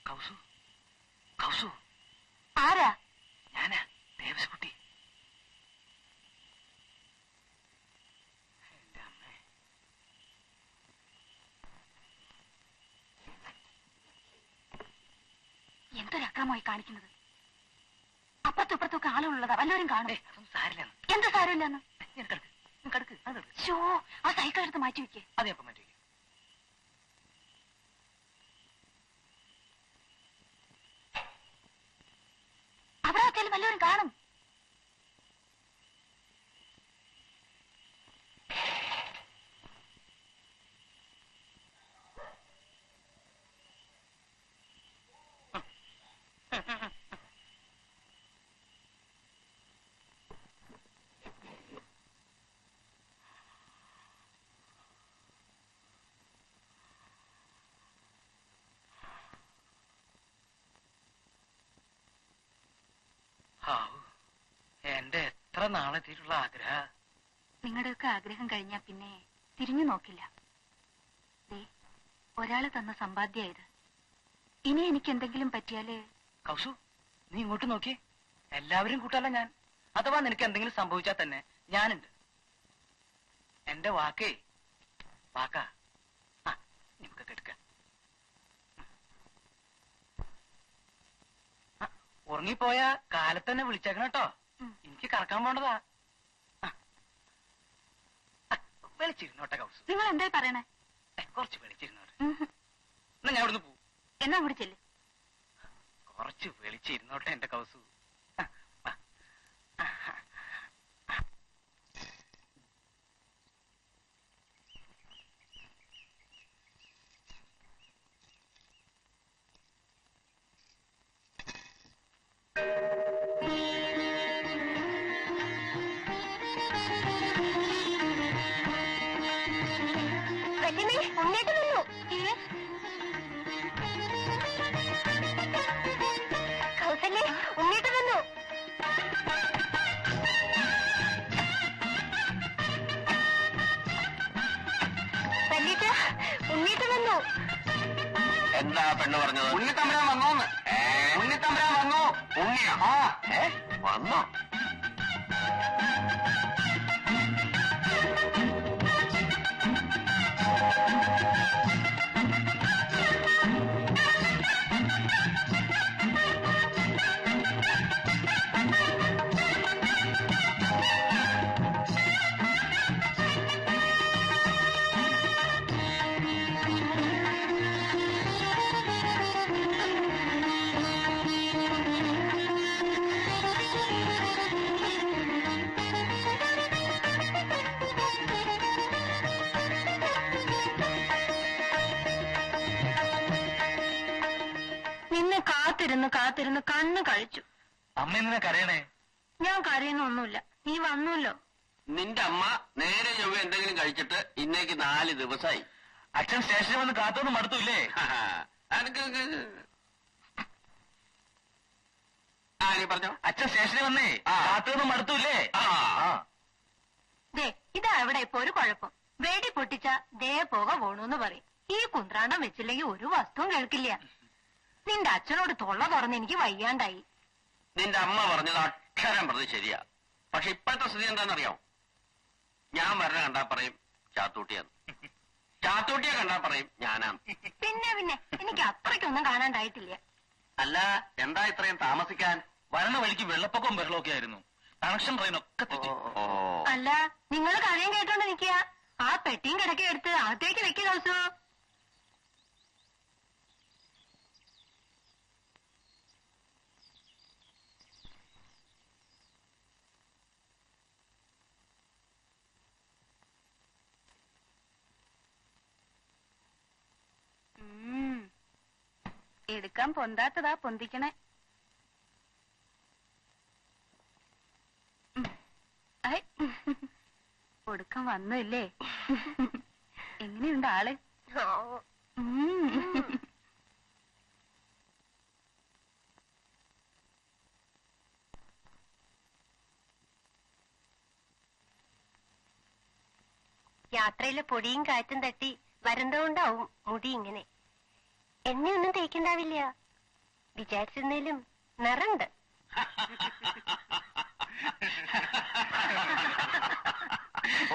കൗസു, കൗസു. ആരാ? ഞാനാ, ദേവസ്കുട്ടി. എന്റെ അമ്മേ. എന്തൊരക്രമമായി കാണിക്കുന്നത്? അപ്പുറത്തും ഇപ്പുറത്തൊക്കെ ആളുകളുള്ളതാ, വല്ലവരും കാണേ. അതൊന്നും സാരില്ലെന്ന്. എന്ത് സാരമില്ലെന്ന്? ഷോ, ആ സൈക്കിൾ എടുത്ത് മാറ്റി വെക്കേ. അതെ, അപ്പം മാറ്റി വെക്കും. അവിടെ ആർക്കെങ്കിലും വല്ലവരും കാണും. എന്റെ എത്ര നാളെത്തിയിട്ടുള്ള ആഗ്രഹ. നിങ്ങളുടെയൊക്കെ ആഗ്രഹം കഴിഞ്ഞാ പിന്നെ തിരിഞ്ഞു നോക്കില്ല. ഒരാള് തന്ന സമ്പാദ്യായത്. ഇനി എനിക്ക് എന്തെങ്കിലും പറ്റിയാല്. കൗസു, നീ ഇങ്ങോട്ട് നോക്കിയേ. എല്ലാവരും കൂട്ടല്ല ഞാൻ. അഥവാ നിനക്ക് എന്തെങ്കിലും സംഭവിച്ചാൽ തന്നെ ഞാനുണ്ട്. എന്റെ വാക്കേ വാക്കാ. നിനക്കൊക്കെ എടുക്ക. ഉറങ്ങിപ്പോയ കാലത്തന്നെ വിളിച്ചേക്കണം കേട്ടോ. എനിക്ക് കറക്കാൻ പോണ്ടതാ. വിളിച്ചിരുന്നോട്ടെ കൗസു. നിങ്ങൾ എന്തായി പറയണേ? കുറച്ച് വിളിച്ചിരുന്നോട്ടെ. എന്നാ ഞാൻ അവിടുന്ന് പോവും. എന്നാ കൂടി ചെല്ല്. കുറച്ച് വിളിച്ചിരുന്നോട്ടെ എന്റെ കൗസു. ഉണ്ണേട്ട് വന്നു. കൗസല്യേ, ഉണ്ണേട്ട് വന്നു. വല്യേട്ടാ, ഉണ്ണേട്ട് വന്നു. എന്താ പെണ്ണ് പറഞ്ഞത്? ഉണ്ണിത്തമ്പരാൻ വന്നോന്ന്. ഉണ്ണിത്തമ്പരാൻ വന്നു. ഉണ്ണിയാ? വന്നോ? കാത്തിരുന്ന് കണ്ണ് കഴിച്ചു. അമ്മ എന്തിനാ കരയണേ? ഞാൻ കരയുന്നൊന്നുമില്ല, നീ വന്നല്ലോ. നിന്റെ അമ്മ നേരെ ചൊവ്വ എന്തെങ്കിലും കഴിച്ചിട്ട് ഇന്നേക്ക് 4 ദിവസമായി. അച്ഛൻ സ്റ്റേഷനിൽ വന്ന് കാത്തൊന്നും മടുത്തൂല്ലേ? നീ പറഞ്ഞോ. അച്ഛൻ സ്റ്റേഷനിൽ വന്നേ കാത്തൊന്നും മടുത്തൂല്ലേ? ഇതാ ഇവിടെ ഇപ്പൊ ഒരു കുഴപ്പം. വേടി പൊട്ടിച്ച ദേ പോക പോണൂന്ന് പറയും. ഈ കുന്ത്രാണ്ടം വെച്ചില്ലെങ്കിൽ ഒരു വസ്തുവും കേൾക്കില്ല. നിന്റെ അച്ഛനോട് തൊള്ള തുറന്ന് എനിക്ക് വയ്യാണ്ടായി. നിന്റെ അമ്മ പറഞ്ഞത് അക്ഷരം പ്രതി ശരിയാ. പക്ഷെ ഇപ്പോഴത്തെ സ്ഥിതി എന്താണെന്നറിയാമോ? ഞാൻ വരണ കണ്ടാ പറയും ചാത്തൂട്ടിയാന്ന്, ചാത്തൂട്ടിയെ കണ്ടാ പറയും ഞാനാന്ന്. പിന്നെ എനിക്ക് അത്രയ്ക്കൊന്നും കാണാണ്ടായിട്ടില്ല. അല്ല, എന്താ ഇത്രയും താമസിക്കാൻ? വരണ വഴിക്ക് വെള്ളപ്പൊക്കവും ബഹളമൊക്കെ ആയിരുന്നു. കണക്ഷൻ ട്രെയിനൊക്കെ തെറ്റി. അല്ല, നിങ്ങൾ കഥയും കേട്ടോണ്ട് നിൽക്കുക. ആ പെട്ടിയും കിടക്കയും എടുത്ത് അകത്തേക്ക് വെക്കുക ദിവസോ. എടുക്കാൻ പൊന്താത്തതാ പൊന്തിക്കണേ. ഒടുക്കം വന്നില്ലേ? എങ്ങനെയുണ്ട് ആള്? യാത്രയിലെ പൊടിയും കാറ്റും തട്ടി വരുന്നതുകൊണ്ടാവും മുടി ഇങ്ങനെ. എണ്ണയൊന്നും തേക്കുണ്ടാവില്ല. വിചാരിച്ചിരുന്നേലും നിറണ്ട്.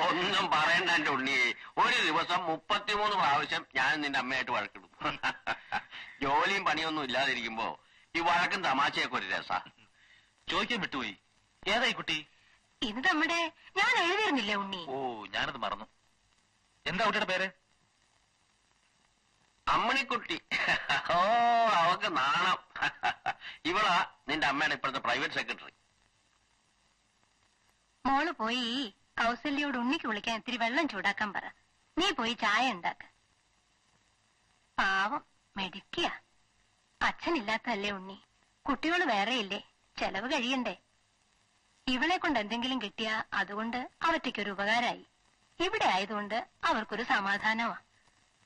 ഒന്നും പറയണ്ട എന്റെ ഉണ്ണിയെ. ഒരു ദിവസം 33 പ്രാവശ്യം ഞാൻ നിന്റെ അമ്മയായിട്ട് വഴക്കിടും. ജോലിയും പണിയൊന്നും ഇല്ലാതിരിക്കുമ്പോ ഈ വഴക്കും തമാശയൊക്കെ ഒരു രസാ. ചോദിക്കാൻ വിട്ടുപോയി, ഏതായി കുട്ടി? ഇത് നമ്മുടെ ഞാൻ എഴുതിയിരുന്നില്ലേ ഉണ്ണി? ഓ, ഞാനത് മറന്നു. എന്താ കുട്ടിയുടെ പേര്? അമ്മണിക്കുട്ടി. ഓ, അവക്ക് നാണം. ഇവളാ നിന്റെ അമ്മയുടെ ഇപ്പോഴത്തെ പ്രൈവറ്റ് സെക്രട്ടറി. മോള് പോയി കൗസല്യോട് ഉണ്ണിക്ക് വിളിക്കാൻ ഇത്തിരി വെള്ളം ചൂടാക്കാൻ പറ. നീ പോയി ചായ ഉണ്ടാക്ക. പാവം മെടുക്കിയ. അച്ഛനില്ലാത്തല്ലേ ഉണ്ണി. കുട്ടികള് വേറെയില്ലേ, ചെലവ് കഴിയണ്ടേ. ഇവളെ കൊണ്ട് എന്തെങ്കിലും കിട്ടിയാ അതുകൊണ്ട് അവറ്റയ്ക്കൊരു ഉപകാരമായി. ഇവിടെ ആയതുകൊണ്ട് അവർക്കൊരു സമാധാനമാ.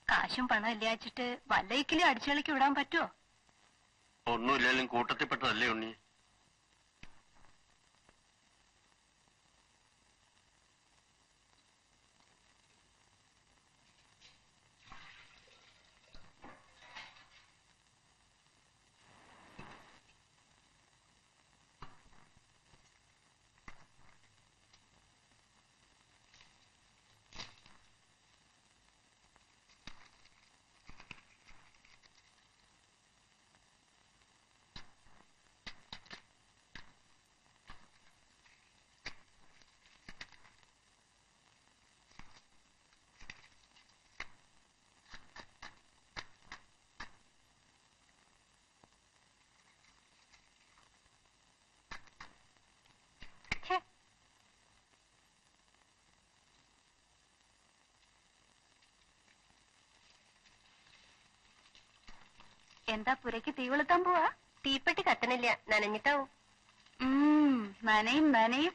കാശും പണം ഇല്ലാച്ചിട്ട് വല്ലയിക്കിലും അടിച്ചുകളിക്ക് വിടാൻ പറ്റുമോ? ഒന്നുമില്ലേലും കൂട്ടത്തിൽപ്പെട്ടതല്ലേ ഉണ്ണി. എന്താ പുരയ്ക്ക് തീ കൊളുത്താൻ പോവാ? തീപ്പെട്ടി കത്തണില്ല, നനഞ്ഞിട്ടാവും. നനയും നനയും.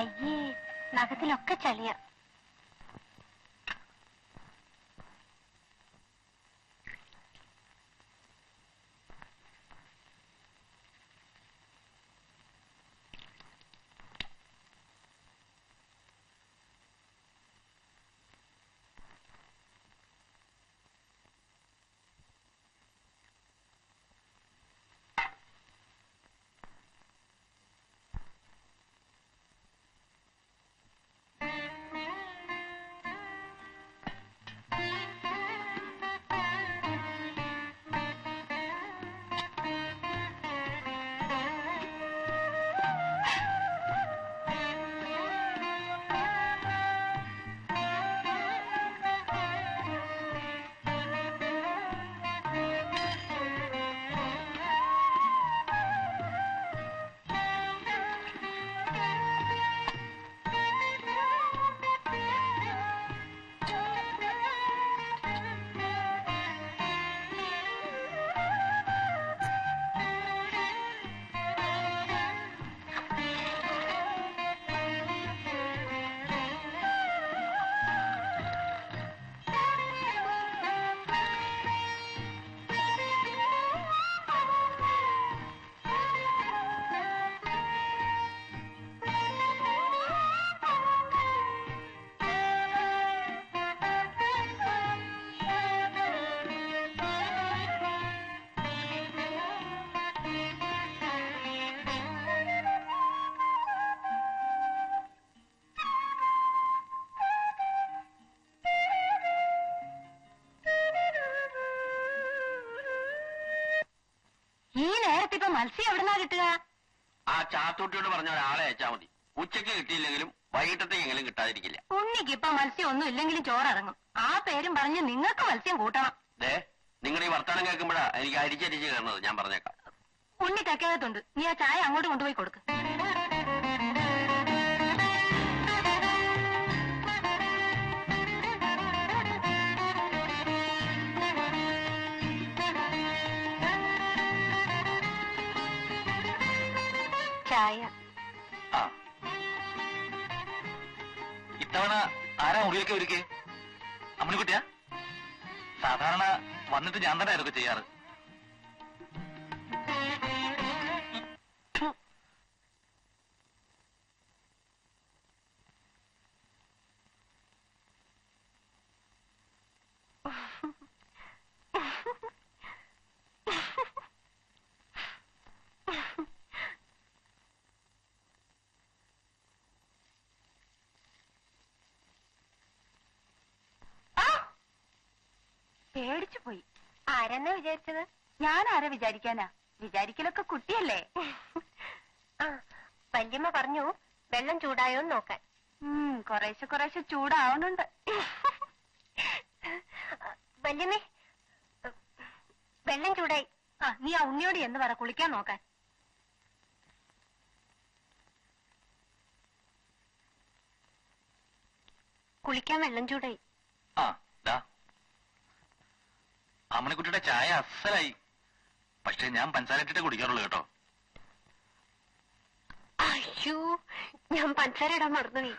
അയ്യേ, നഖത്തിലൊക്കെ ചളിയ. ഈ നേരത്തിപ്പോ മത്സ്യം എവിടുന്നാ കിട്ടുക? ആ ചാത്തൂട്ടിയോട് പറഞ്ഞ ഒരാളെ അയച്ചാ മതി. ഉച്ചയ്ക്ക് കിട്ടിയില്ലെങ്കിലും വൈകിട്ടത്തേക്കെങ്കിലും കിട്ടാതിരിക്കില്ല. ഉണ്ണിക്ക് ഇപ്പൊ മത്സ്യം ഒന്നും ഇല്ലെങ്കിലും ചോറിറങ്ങും. ആ പേരും പറഞ്ഞ് നിങ്ങൾക്ക് മത്സ്യം കൂട്ടണം. ദേ നിങ്ങളുടെ ഈ വർത്തമാനം കേൾക്കുമ്പോഴാ എനിക്ക് അരിച്ചരിച്ച് കയറുന്നത്. ഞാൻ പറഞ്ഞേക്കാം. ഉണ്ണി തെക്കകത്തുണ്ട്. നീ ആ ചായ അങ്ങോട്ട് കൊണ്ടുപോയി കൊടുക്ക്. ചായ. ആ ഇത്തവണ ആരാ മുറിയൊക്കെ ഒരുക്കേ? അമ്മണിക്കുട്ടിയാ? സാധാരണ വന്നിട്ട് ഞാൻ തന്നെ ഇതൊക്കെ ചെയ്യാറ്. പേടിച്ചു പോയി. ആരെന്നാ വിചാരിച്ചത്? ഞാൻ ആരെ വിചാരിക്കാനാ? വിചാരിക്കലൊക്കെ കുട്ടിയല്ലേ. വല്യമ്മ പറഞ്ഞു വെള്ളം ചൂടായോന്ന് നോക്കാൻ. കുറേശ്ശെ കുറേശ്ശെ ചൂടാവുന്നുണ്ട്. വല്യമ്മേ വെള്ളം ചൂടായി. നീ ആ ഉണ്ണിയോട് എന്ന് പറ കുളിക്കാൻ നോക്കാൻ. കുളിക്കാൻ വെള്ളം ചൂടായി. ആ ദാ അമ്മണിക്കുട്ടിയുടെ ചായ അസലായി. പക്ഷെ ഞാൻ പഞ്ചസാര ഇട്ടിട്ടേ കുടിക്കാറുള്ളൂ കേട്ടോ. അയ്യോ, ഞാൻ പഞ്ചസാര ഇടാൻ മറന്നുപോയി.